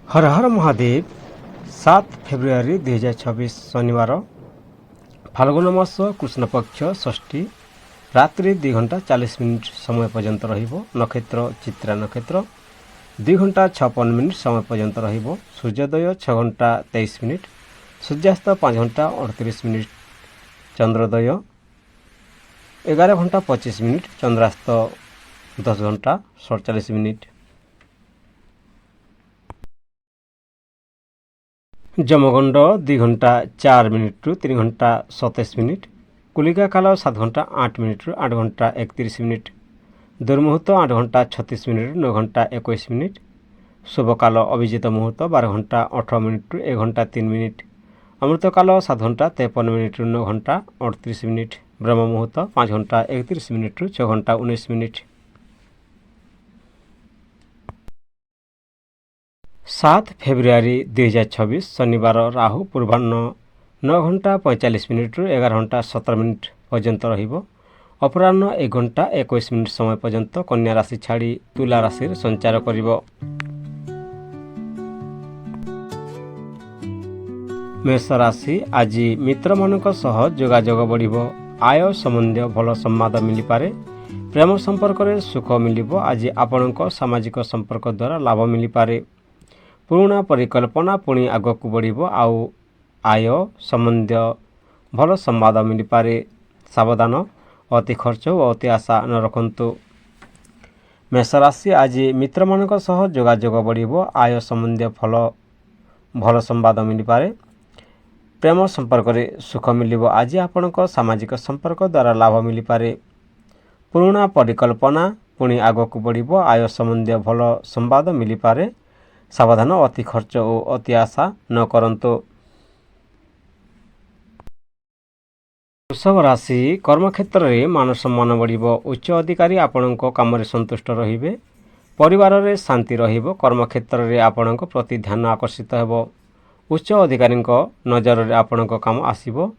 हर हर Mahadev 7 February 2026 शनिवार फाल्गुन मास कृष्ण पक्ष षष्ठी रात्रि 2 घंटा 40 मिनिट समय पर्यंत रहिबो। नक्षत्र चित्रा नक्षत्र 2 घंटा 56 मिनिट समय पर्यंत रहिबो। सूर्योदय 6 घंटा 23 मिनिट, सूर्यास्त 5 घंटा 38 मिनिट, चंद्रोदय 11 घंटा 25 मिनिट, चंद्रास्त 10 घंटा 47 मिनिट। जमगंड 2 घंटा 4 मिनिट रु 3 घंटा 27 मिनिट, कुलिका काल 7 घंटा 8 मिनिट रु 8 घंटा 31 मिनिट, दुर्मुहूर्त 8 घंटा 36 मिनिट रु 9 घंटा 21 मिनिट, शुभ काल अभिजित मुहूर्त 12 घंटा 18 मिनिट रु 1 घंटा 3 मिनिट, अमृत काल 7 घंटा 53 मिनिट रु 9 घंटा 38 मिनिट, ब्रह्म मुहूर्त 5 घंटा 31 मिनिट रु 6 घंटा 19 मिनिट। 7 फेब्रुआरी 2026 शनिवार राहु पूर्वाह्न 9 घंटा 45 मिनिट रु 11 घंटा 17 मिनिट पर्यंत रहिबो। अपराह्न 1 घंटा 21 मिनिट समय पर्यंत कन्या राशि छाड़ी तुला राशि संचार करिबो। मेष राशि आज मित्र मानक सह जोगाजोग बढ़िबो। आय संबंधी भल संवाद मिली पारे। प्रेम संपर्क रे सुख मिलिबो। आज आपणक सामाजिक संपर्क द्वारा लाभ मिली पारे। पुराना परिकल्पना पुणी आगक बढ़िबो। आउ आय संबंधी भल संवाद मिली पारे। सावधान, अति खर्च और अति आशा न रखंतु। मेष राशि आज मित्र मानक सह जोगाजोग बढ़िबो। आय संबंधी भल संवाद मिली पारे। प्रेम संपर्क रे सुख मिलिबो। आज आपणक सामाजिक संपर्क द्वारा लाभ मिली पारे। पुराना परिकल्पना पुणी आगक बढ़िबो। आय संबंधी भल संवाद मिली पारे। सावधान, अति खर्च और अति आशा न करंतु। वृषभ राशि कर्मक्षेत्र रे मान सम्मान बढ़िबो। उच्च अधिकारी आपणक काम रे संतुष्ट रहिबे। परिवार रे शांति रहिबो। कर्मक्षेत्र रे आपणक प्रति ध्यान आकर्षित हेबो। उच्च अधिकारी नजर रे आपणक काम आसीबो।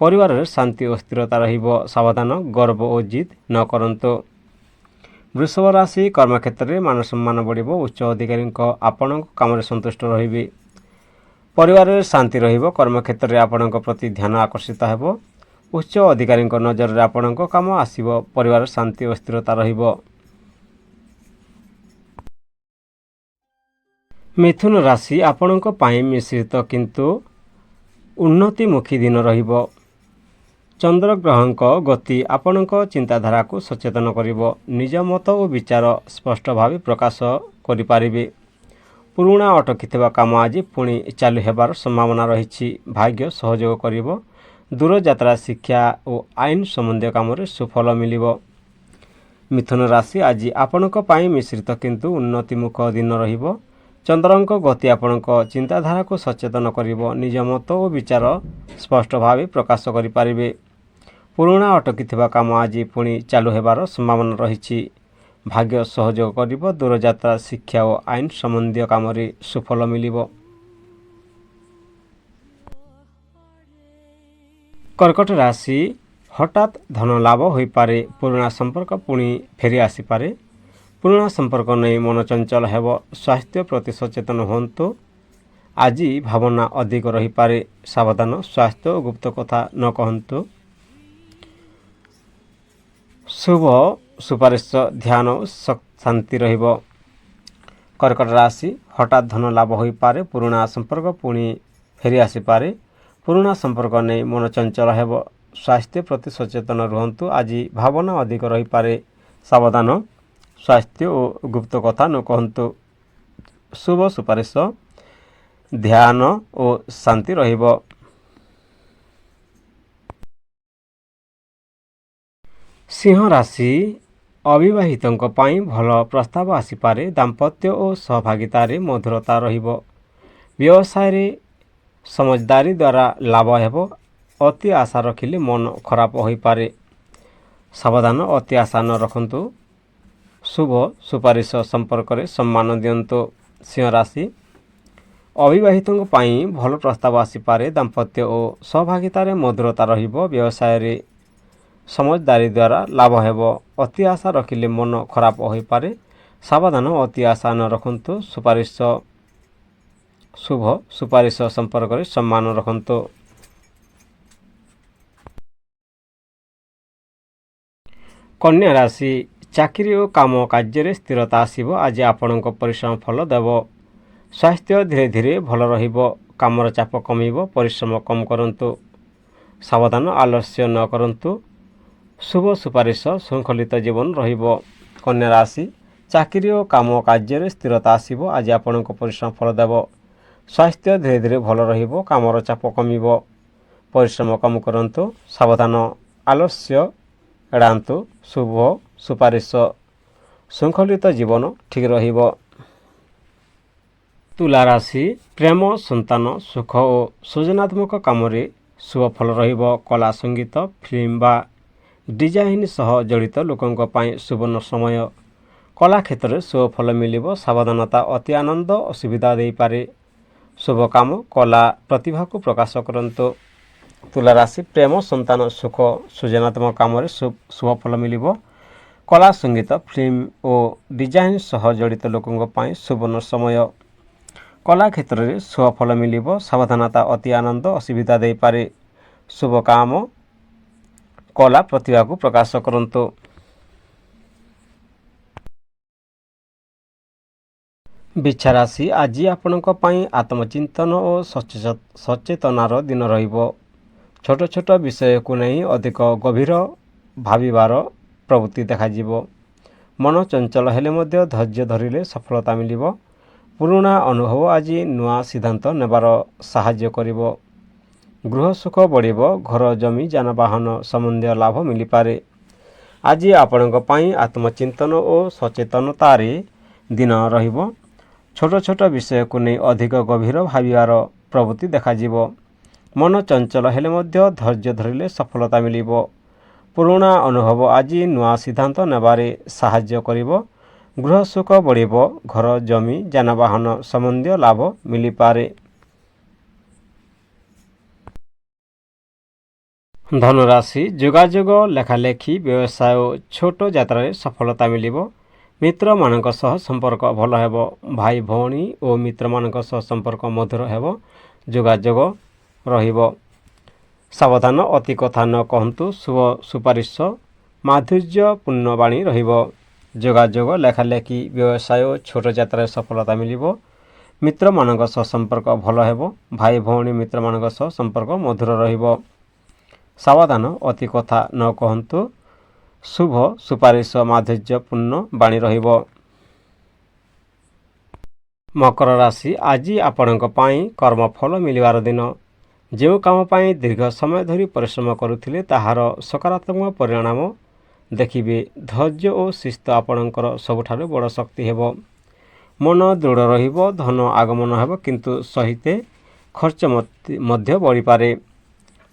परिवार रे शांति और स्थिरता रहिबो। सावधान, गर्व और जिद न करंतु। वृषभ राशि कर्मक्षेत्र रे मान सम्मान बढ़िबो। उच्च अधिकारी आपणक काम रे संतुष्ट रहिबे। परिवार रे शांति रहिबो। कर्मक्षेत्र रे आपणक प्रति ध्यान आकर्षित हेबो। उच्च अधिकारी नजर रे आपणक काम आसीबो। परिवार शांति और स्थिरता रहिबो। मिथुन राशि आपणक पाई मिश्रित किंतु उन्नतिमुखी दिन रहिबो। चंद्र ग्रहंक गति आपणक चिंताधारा को सचेतन करिबो। निज मत और विचार स्पष्ट भाव प्रकाश करि पारिबे। पुराना अटकिथिबा काम आज पुणी चालू हेबार संभावना रहिछि। भाग्य सहयोग करिबो। दूर यात्रा, शिक्षा और आईन संबंधी काम रे सुफल मिलिबो। मिथुन राशि आज आपणक पाई मिश्रित किंतु उन्नतिमुख दिन रहिबो। चंद्रंक गति आपणक चिंताधारा को सचेतन करिबो। निज मत और विचार स्पष्ट भाव प्रकाश करि पारिबे। पुराना अटकिथिबा काम आज पुणी चालू हेबार संभावना रहिछि। भाग्य सहयोग करिबो। दूर यात्रा, शिक्षा और आईन संबंधी काम रे सुफल मिलिबो। कर्कट राशि हठात धन लाभ होई पारे। पुराना संपर्क पुणी फेरी आसी पारे। पुराना संपर्क नहीं मन चंचल हेबो। स्वास्थ्य प्रति सचेतन हुंतु। आज भावना अधिक रही पारे। सावधान, स्वास्थ्य और गुप्त कथा न कहंतु। शुभ सुपारिश, ध्यान और शांति रहिबो। कर्कट राशि हठात धन लाभ होई पारे। पुराना संपर्क पुणी फेरी आसी पारे। पुराना संपर्क नहीं मन चंचल हेबो। स्वास्थ्य प्रति सचेतन रुहंतु। आज भावना अधिक रही पारे। सावधान, स्वास्थ्य और गुप्त कथा न कहंतु। शुभ सुपारिश, ध्यान और शांति रहिबो। सिंह राशि अविवाहितंक पाई भल प्रस्ताव आसी पारे। दाम्पत्य और सहभागिता रे मधुरता रहिबो। व्यवसाय रे समझदारी द्वारा लाभ हेबो। अति आशा रखिले मन खराब होई पारे। सावधान, अति आशा न रखंतु। शुभ सुपारिश संपर्क रे सम्मान दियंतु। सिंह राशि अविवाहितंक पाई भल प्रस्ताव आसी पारे। दाम्पत्य और सहभागिता रे मधुरता रहिबो। व्यवसाय रे समझदारी द्वारा लाभ हेबो। अति आशा रखिले मन खराब होई पारे। सावधान, अति आशा न रखंतु। सुपारिश ଶୁଭ ସୁପାରିଶ ସମ୍ପର୍କରେ ସମ୍ମାନ ରଖନ୍ତୁ। କନ୍ୟା ରାଶି, ଚାକିରି ଓ କାମ କାର୍ଯ୍ୟରେ ସ୍ଥିରତା ଆସିବ। ଆଜି ଆପଣଙ୍କ ପରିଶ୍ରମ ଫଳ ଦେବ। ସ୍ୱାସ୍ଥ୍ୟ ଧୀରେ ଧୀରେ ଭଲ ରହିବ। କାମର ଚାପ କମିବ। ପରିଶ୍ରମ କମ୍ କରନ୍ତୁ। ସାବଧାନ, ଆଲସ୍ୟ ନ କରନ୍ତୁ। ଶୁଭ ସୁପାରିଶ ଶୃଙ୍ଖଳିତ ଜୀବନ ରହିବ। କନ୍ୟା ରାଶି, ଚାକିରି ଓ କାମ କାର୍ଯ୍ୟରେ ସ୍ଥିରତା ଆସିବ। ଆଜି ଆପଣଙ୍କ ପରିଶ୍ରମ ଫଳ ଦେବ। ସ୍ୱାସ୍ଥ୍ୟ ଧୀରେ ଧୀରେ ଭଲ ରହିବ। କାମର ଚାପ କମିବ। ପରିଶ୍ରମ କମ୍ କରନ୍ତୁ। ସାବଧାନ, ଆଲସ୍ୟ ଏଡ଼ାନ୍ତୁ। ଶୁଭ ସୁପାରିଶ ଶୃଙ୍ଖଳିତ ଜୀବନ ଠିକ୍ ରହିବ। ତୁଲା ରାଶି, ପ୍ରେମ, ସନ୍ତାନ, ସୁଖ ଓ ସୃଜନାତ୍ମକ କାମରେ ଶୁଭ ଫଳ ରହିବ। କଳା, ସଙ୍ଗୀତ, ଫିଲ୍ମ ବା ଡିଜାଇନ୍ ସହ ଜଡ଼ିତ ଲୋକଙ୍କ ପାଇଁ ସୁବର୍ଣ୍ଣ ସମୟ। କଳା କ୍ଷେତ୍ରରେ ଶୁଭ ଫଳ ମିଳିବ। ସାବଧାନତା ଅତି ଆନନ୍ଦ ଅସୁବିଧା ଦେଇପାରେ। ଶୁଭ କାମ, କଳା ପ୍ରତିଭାକୁ ପ୍ରକାଶ କରନ୍ତୁ। ତୁଲା ରାଶି, ପ୍ରେମ, ସନ୍ତାନ, ସୁଖ, ସୃଜନାତ୍ମକ କାମରେ ଶୁଭ ଫଳ ମିଳିବ। କଳା, ସଙ୍ଗୀତ, ଫିଲ୍ମ ଓ ଡିଜାଇନ୍ ସହ ଜଡ଼ିତ ଲୋକଙ୍କ ପାଇଁ ସୁବର୍ଣ୍ଣ ସମୟ। କଳା କ୍ଷେତ୍ରରେ ଶୁଭ ଫଳ ମିଳିବ। ସାବଧାନତା ଅତି ଆନନ୍ଦ ଅସୁବିଧା ଦେଇପାରେ। ଶୁଭ କାମ, କଳା ପ୍ରତିଭାକୁ ପ୍ରକାଶ କରନ୍ତୁ। ବିଛା ରାଶି, ଆଜି ଆପଣଙ୍କ ପାଇଁ ଆତ୍ମଚିନ୍ତନ ଓ ସଚେତନାର ଦିନ ରହିବ। ଛୋଟ ଛୋଟ ବିଷୟକୁ ନେଇ ଅଧିକ ଗଭୀର ଭାବିବାର ପ୍ରବୃତ୍ତି ଦେଖାଯିବ। ମନ ଚଞ୍ଚଳ ହେଲେ ମଧ୍ୟ ଧୈର୍ଯ୍ୟ ଧରିଲେ ସଫଳତା ମିଳିବ। ପୁରୁଣା ଅନୁଭବ ଆଜି ନୂଆ ସିଦ୍ଧାନ୍ତ ନେବାର ସାହାଯ୍ୟ କରିବ। ଗୃହ ସୁଖ ବଢ଼ିବ। ଘର, ଜମି, ଯାନବାହନ ସମ୍ବନ୍ଧୀୟ ଲାଭ ମିଳିପାରେ। ଆଜି ଆପଣଙ୍କ ପାଇଁ ଆତ୍ମଚିନ୍ତନ ଓ ସଚେତନତାରେ ଦିନ ରହିବ। ଛୋଟ ଛୋଟ ବିଷୟକୁ ନେଇ ଅଧିକ ଗଭୀର ଭାବିବାର ପ୍ରବୃତ୍ତି ଦେଖାଯିବ। ମନ ଚଞ୍ଚଳ ହେଲେ ମଧ୍ୟ ଧୈର୍ଯ୍ୟ ଧରିଲେ ସଫଳତା ମିଳିବ। ପୁରୁଣା ଅନୁଭବ ଆଜି ନୂଆ ସିଦ୍ଧାନ୍ତ ନେବାରେ ସାହାଯ୍ୟ କରିବ। ଗୃହ ସୁଖ ବଢ଼ିବ। ଘର, ଜମି, ଯାନବାହନ ସମ୍ବନ୍ଧୀୟ ଲାଭ ମିଳିପାରେ। ଧନୁରାଶି, ଯୋଗାଯୋଗ, ଲେଖାଲେଖି, ବ୍ୟବସାୟ ଓ ଛୋଟ ଯାତ୍ରାରେ ସଫଳତା ମିଳିବ। ମିତ୍ରମାନଙ୍କ ସହ ସମ୍ପର୍କ ଭଲ ହେବ। ଭାଇ, ଭଉଣୀ ଓ ମିତ୍ରମାନଙ୍କ ସହ ସମ୍ପର୍କ ମଧୁର ହେବ। ଯୋଗାଯୋଗ ରହିବ। ସାବଧାନ, ଅତି କଥା ନ କହନ୍ତୁ। ଶୁଭ ସୁପାରିଶ ମାଧୁର୍ଯ୍ୟପୂର୍ଣ୍ଣ ବାଣୀ ରହିବ। ଯୋଗାଯୋଗ, ଲେଖାଲେଖି, ବ୍ୟବସାୟ ଓ ଛୋଟ ଯାତ୍ରାରେ ସଫଳତା ମିଳିବ। ମିତ୍ରମାନଙ୍କ ସହ ସମ୍ପର୍କ ଭଲ ହେବ। ଭାଇ, ଭଉଣୀ, ମିତ୍ରମାନଙ୍କ ସହ ସମ୍ପର୍କ ମଧୁର ରହିବ। ସାବଧାନ, ଅତି କଥା ନ କହନ୍ତୁ। ଶୁଭ ସୁପାରିଶ ମାଧୁର୍ଯ୍ୟପୂର୍ଣ୍ଣ ବାଣୀ ରହିବ। ମକର ରାଶି, ଆଜି ଆପଣଙ୍କ ପାଇଁ କର୍ମଫଳ ମିଳିବାର ଦିନ। ଯେଉଁ କାମ ପାଇଁ ଦୀର୍ଘ ସମୟ ଧରି ପରିଶ୍ରମ କରୁଥିଲେ ତାହାର ସକାରାତ୍ମକ ପରିଣାମ ଦେଖିବେ। ଧୈର୍ଯ୍ୟ ଓ ଶିସ୍ତ ଆପଣଙ୍କର ସବୁଠାରୁ ବଡ଼ ଶକ୍ତି ହେବ। ମନ ଦୃଢ଼ ରହିବ। ଧନ ଆଗମନ ହେବ, କିନ୍ତୁ ସହିତେ ଖର୍ଚ୍ଚ ମଧ୍ୟ ବଢ଼ିପାରେ।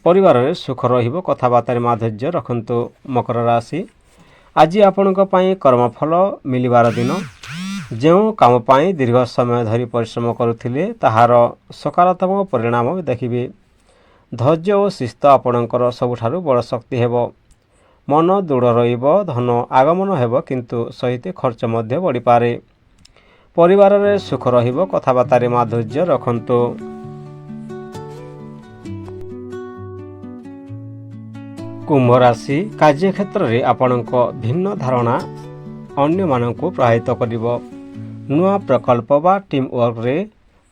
ପରିବାରରେ ସୁଖ ରହିବ। କଥାବାର୍ତ୍ତାରେ ମାଧୁର୍ଯ୍ୟ ରଖନ୍ତୁ। ମକର ରାଶି, ଆଜି ଆପଣଙ୍କ ପାଇଁ କର୍ମଫଳ ମିଳିବାର ଦିନ। ଯେଉଁ କାମ ପାଇଁ ଦୀର୍ଘ ସମୟ ଧରି ପରିଶ୍ରମ କରୁଥିଲେ ତାହାର ସକାରାତ୍ମକ ପରିଣାମ ଦେଖିବେ। ଧୈର୍ଯ୍ୟ ଓ ଶିସ୍ତ ଆପଣଙ୍କର ସବୁଠାରୁ ବଡ଼ ଶକ୍ତି ହେବ। ମନ ଦୃଢ଼ ରହିବ। ଧନ ଆଗମନ ହେବ, କିନ୍ତୁ ସହିତ ଖର୍ଚ୍ଚ ମଧ୍ୟ ବଢ଼ିପାରେ। ପରିବାରରେ ସୁଖ ରହିବ। କଥାବାର୍ତ୍ତାରେ ମାଧୁର୍ଯ୍ୟ ରଖନ୍ତୁ। କୁମ୍ଭ ରାଶି, କାର୍ଯ୍ୟକ୍ଷେତ୍ରରେ ଆପଣଙ୍କ ଭିନ୍ନ ଧାରଣା ଅନ୍ୟମାନଙ୍କୁ ପ୍ରଭାବିତ କରିବ। ନୂଆ ପ୍ରକଳ୍ପ ବା ଟିମ୍ ୱାର୍କରେ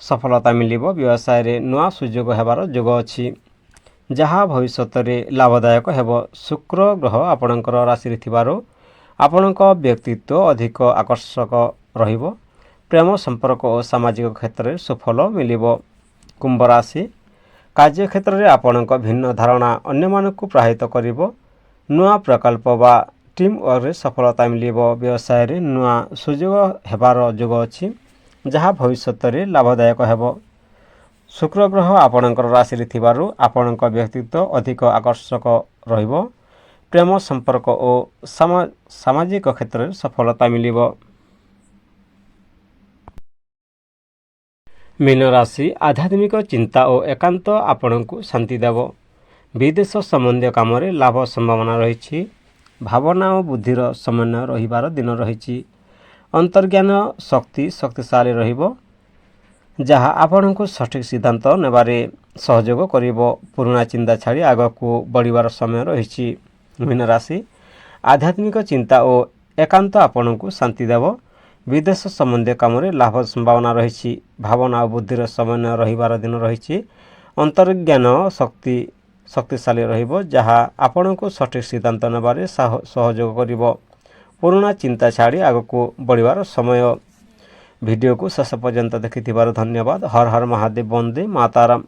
ସଫଳତା ମିଳିବ। ବ୍ୟବସାୟରେ ନୂଆ ସୁଯୋଗ ହେବାର ଯୋଗ ଅଛି, ଯାହା ଭବିଷ୍ୟତରେ ଲାଭଦାୟକ ହେବ। ଶୁକ୍ର ଗ୍ରହ ଆପଣଙ୍କର ରାଶିରେ ଥିବାରୁ ଆପଣଙ୍କ ବ୍ୟକ୍ତିତ୍ୱ ଅଧିକ ଆକର୍ଷକ ରହିବ। ପ୍ରେମ ସମ୍ପର୍କ ଓ ସାମାଜିକ କ୍ଷେତ୍ରରେ ସୁଫଳ ମିଳିବ। କୁମ୍ଭ ରାଶି, କାର୍ଯ୍ୟକ୍ଷେତ୍ରରେ ଆପଣଙ୍କ ଭିନ୍ନ ଧାରଣା ଅନ୍ୟମାନଙ୍କୁ ପ୍ରଭାବିତ କରିବ। ନୂଆ ପ୍ରକଳ୍ପ ବା ଟିମ୍ ୱାର୍କରେ ସଫଳତା ମିଳିବ। ବ୍ୟବସାୟରେ ନୂଆ ସୁଯୋଗ ହେବାର ଯୋଗ ଅଛି, ଯାହା ଭବିଷ୍ୟତରେ ଲାଭଦାୟକ ହେବ। ଶୁକ୍ର ଗ୍ରହ ଆପଣଙ୍କର ରାଶିରେ ଥିବାରୁ ଆପଣଙ୍କ ବ୍ୟକ୍ତିତ୍ୱ ଅଧିକ ଆକର୍ଷକ ରହିବ। ପ୍ରେମ ସମ୍ପର୍କ ଓ ସାମାଜିକ କ୍ଷେତ୍ରରେ ସଫଳତା ମିଳିବ। ମୀନ ରାଶି, ଆଧ୍ୟାତ୍ମିକ ଚିନ୍ତା ଓ ଏକାନ୍ତ ଆପଣଙ୍କୁ ଶାନ୍ତି ଦେବ। ବିଦେଶ ସମ୍ବନ୍ଧୀୟ କାମରେ ଲାଭ ସମ୍ଭାବନା ରହିଛି। ଭାବନା ଓ ବୁଦ୍ଧିର ସମନ୍ୱୟ ରହିବାର ଦିନ ରହିଛି। ଅନ୍ତର୍ଜ୍ଞାନ ଶକ୍ତି ଶକ୍ତିଶାଳୀ ରହିବ। ଯାହା ଆପଣଙ୍କୁ ସଠିକ୍ ସିଦ୍ଧାନ୍ତ ନେବାରେ ସହଯୋଗ କରିବ। ପୁରୁଣା ଚିନ୍ତା ଛାଡ଼ି ଆଗକୁ ବଢ଼ିବାର ସମୟ ରହିଛି। ମୀନ ରାଶି, ଆଧ୍ୟାତ୍ମିକ ଚିନ୍ତା ଓ ଏକାନ୍ତ ଆପଣଙ୍କୁ ଶାନ୍ତି ଦେବ। ବିଦେଶ ସମ୍ବନ୍ଧୀୟ କାମରେ ଲାଭ ସମ୍ଭାବନା ରହିଛି। ଭାବନା ଓ ବୁଦ୍ଧିର ସମନ୍ୱୟ ରହିବାର ଦିନ ରହିଛି। ଅନ୍ତର୍ଜ୍ଞାନ ଶକ୍ତିଶାଳୀ ରହିବ, ଯାହା ଆପଣଙ୍କୁ ସଠିକ୍ ସିଦ୍ଧାନ୍ତ ନେବାରେ ସହଯୋଗ କରିବ। ପୁରୁଣା ଚିନ୍ତା ଛାଡ଼ି ଆଗକୁ ବଢ଼ିବାର ସମୟ। ଭିଡ଼ିଓକୁ ଶେଷ ପର୍ଯ୍ୟନ୍ତ ଦେଖିଥିବାରୁ ଧନ୍ୟବାଦ। ହର ହର ମହାଦେବ, ବନ୍ଦେ ମାତାରାମ।